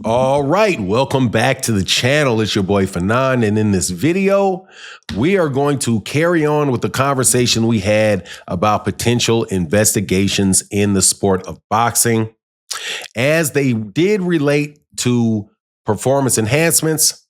All right, welcome back to the channel. It's your boy Fanon, and in this video, we are going to carry on with the conversation we had about potential investigations in the sport of boxing, as they did relate to performance enhancements.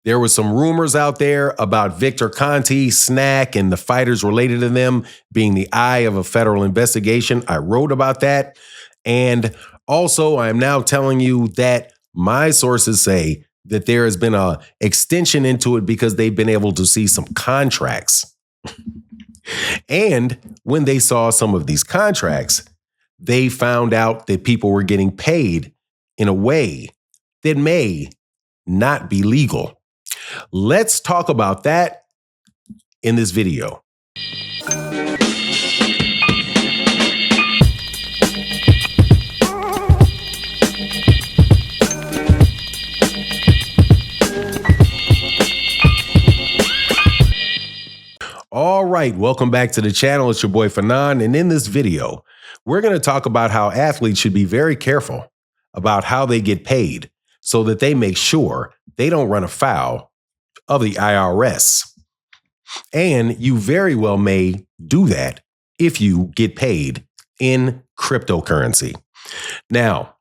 There were some rumors out there about Victor Conte, Snack, and the fighters related to them being the eye of a federal investigation. I wrote about that, and also I am now telling you that my sources say that there has been an extension into it because they've been able to see some contracts. And when they saw some of these contracts, they found out that people were getting paid in a way that may not be legal. Let's talk about that in this video. All right, welcome back to the channel. It's your boy Fanon, and in this video, we're going to talk about how athletes should be very careful about how they get paid so that they make sure they don't run afoul of the IRS. And you very well may do that if you get paid in cryptocurrency. Now,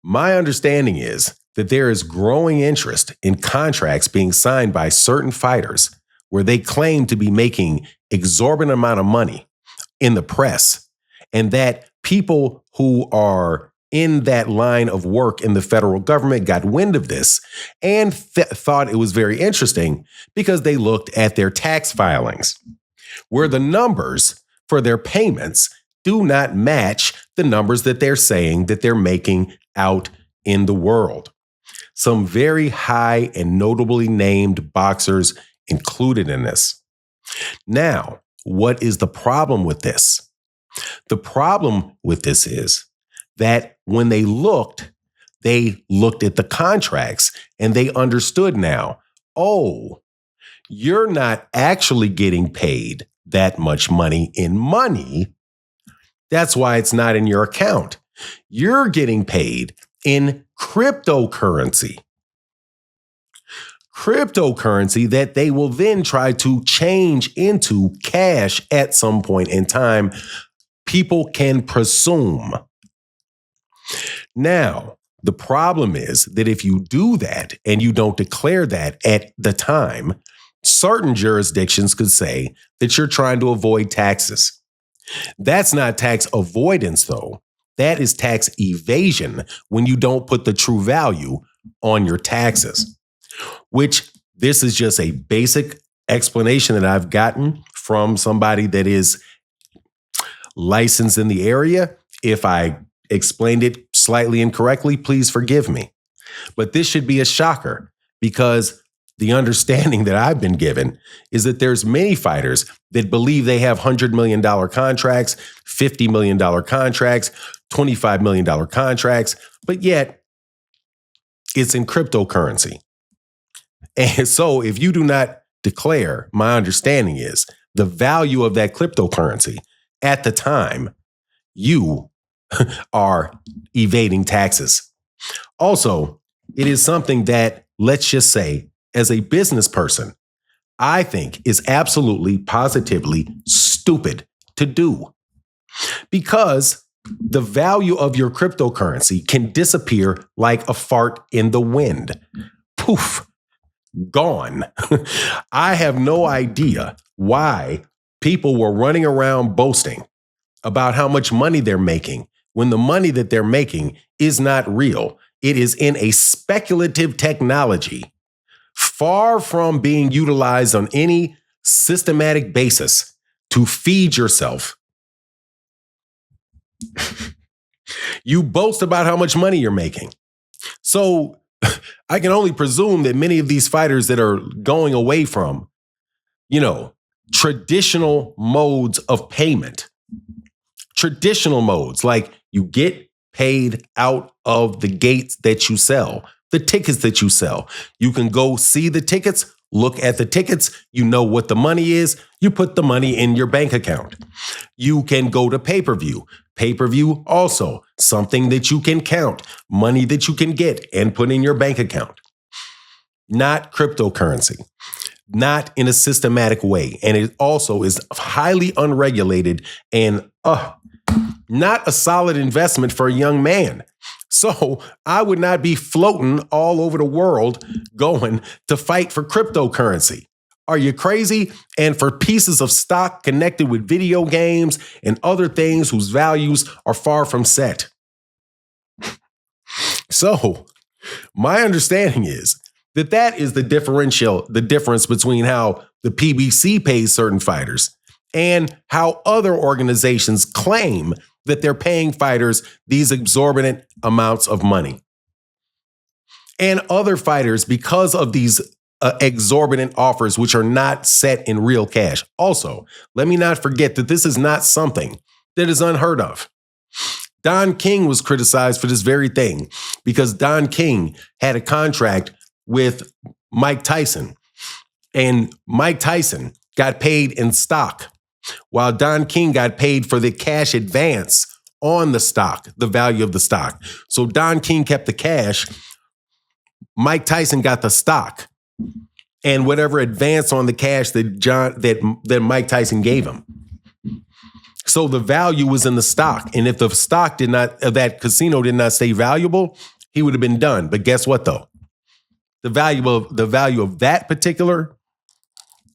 my understanding is that there is growing interest in contracts being signed by certain fighters where they claim to be making exorbitant amount of money in the press, and that people who are in that line of work in the federal government got wind of this and thought it was very interesting because they looked at their tax filings, where the numbers for their payments do not match the numbers that they're saying that they're making out in the world. Some very high and notably named boxers included in this. Now, what is the problem with this? The problem with this is that when they looked at the contracts and they understood now, oh, you're not actually getting paid that much money in money. That's why it's not in your account. You're getting paid in cryptocurrency. Cryptocurrency that they will then try to change into cash at some point in time, people can presume. Now, the problem is that if you do that and you don't declare that at the time, certain jurisdictions could say that you're trying to avoid taxes. That's not tax avoidance, though. That is tax evasion when you don't put the true value on your taxes. Which this is just a basic explanation that I've gotten from somebody that is licensed in the area. If I explained it slightly incorrectly, please forgive me. But this should be a shocker because the understanding that I've been given is that there's many fighters that believe they have $100 million contracts, $50 million contracts, $25 million contracts, but yet it's in cryptocurrency. And so if you do not declare, my understanding is the value of that cryptocurrency at the time, you are evading taxes. Also, it is something that, let's just say, as a business person, I think is absolutely, positively stupid to do. Because the value of your cryptocurrency can disappear like a fart in the wind. Poof. Gone. I have no idea why people were running around boasting about how much money they're making when the money that they're making is not real. It is in a speculative technology, far from being utilized on any systematic basis to feed yourself. You boast about how much money you're making. So I can only presume that many of these fighters that are going away from, traditional modes of payment, traditional modes, like you get paid out of the gates that you sell, the tickets that you sell. You can go see the tickets look at the tickets. You know what the money is. You put the money in your bank account. You can go to pay-per-view. Pay-per-view also something that you can count, money that you can get and put in your bank account. Not cryptocurrency, not in a systematic way. And it also is highly unregulated and not a solid investment for a young man. So I would not be floating all over the world going to fight for cryptocurrency. Are you crazy? And for pieces of stock connected with video games and other things whose values are far from set. So my understanding is that is the difference between how the PBC pays certain fighters and how other organizations claim that they're paying fighters these exorbitant amounts of money. And other fighters, because of these exorbitant offers, which are not set in real cash. Also, let me not forget that this is not something that is unheard of. Don King was criticized for this very thing because Don King had a contract with Mike Tyson, and Mike Tyson got paid in stock, while Don King got paid for the cash advance on the stock, the value of the stock. So Don King kept the cash, Mike Tyson got the stock, and whatever advance on the cash that Mike Tyson gave him. So the value was in the stock, and if the stock that casino did not stay valuable, he would have been done. But guess what, though? The value of that particular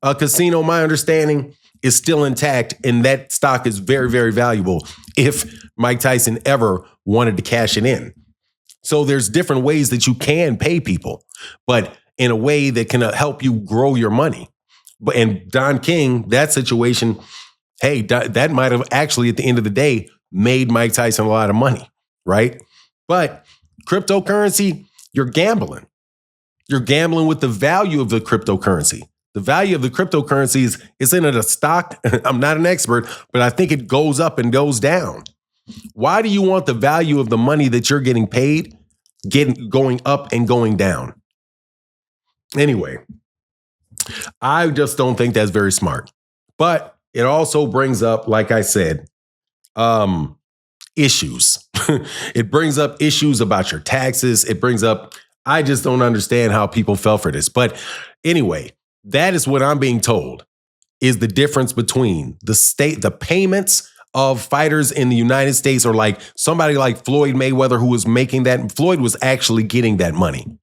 casino, my understanding, is still intact, and that stock is very, very valuable if Mike Tyson ever wanted to cash it in. So there's different ways that you can pay people, but in a way that can help you grow your money. And Don King, that situation, hey, that might have actually at the end of the day made Mike Tyson a lot of money, right? But cryptocurrency, you're gambling. You're gambling with the value of the cryptocurrency. The value of the cryptocurrency isn't it a stock? I'm not an expert, but I think it goes up and goes down. Why do you want the value of the money that you're getting paid going up and going down? Anyway, I just don't think that's very smart. But it also brings up, like I said, issues. It brings up issues about your taxes. It brings up, I just don't understand how people fell for this. But anyway, that is what I'm being told is the difference between the payments of fighters in the United States, or like somebody like Floyd Mayweather, who was making that. Floyd was actually getting that money.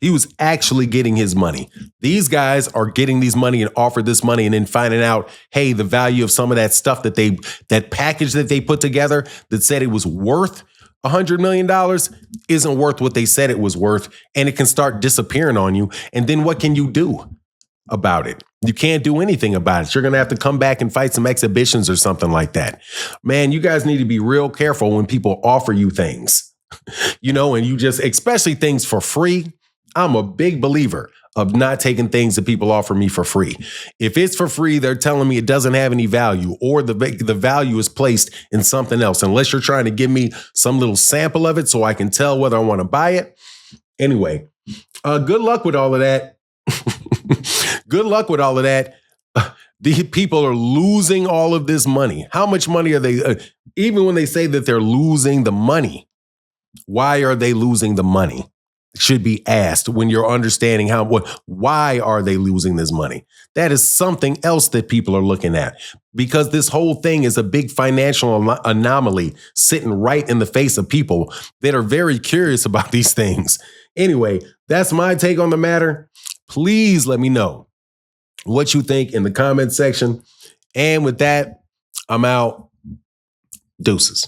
He was actually getting his money. These guys are getting these money and offered this money and then finding out, hey, the value of some of that stuff that package that they put together that said it was worth $100 million isn't worth what they said it was worth. And it can start disappearing on you. And then what can you do about it? You can't do anything about it. You're going to have to come back and fight some exhibitions or something like that. Man, you guys need to be real careful when people offer you things, and you just, especially things for free. I'm a big believer of not taking things that people offer me for free. If it's for free, they're telling me it doesn't have any value, or the value is placed in something else, unless you're trying to give me some little sample of it so I can tell whether I want to buy it. Anyway, good luck with all of that. Good luck with all of that. The people are losing all of this money. How much money are they? Even when they say that they're losing the money, why are they losing the money? It should be asked when you're understanding why are they losing this money? That is something else that people are looking at, because this whole thing is a big financial anomaly sitting right in the face of people that are very curious about these things. Anyway, that's my take on the matter. Please let me know what you think in the comment section. And with that, I'm out. Deuces.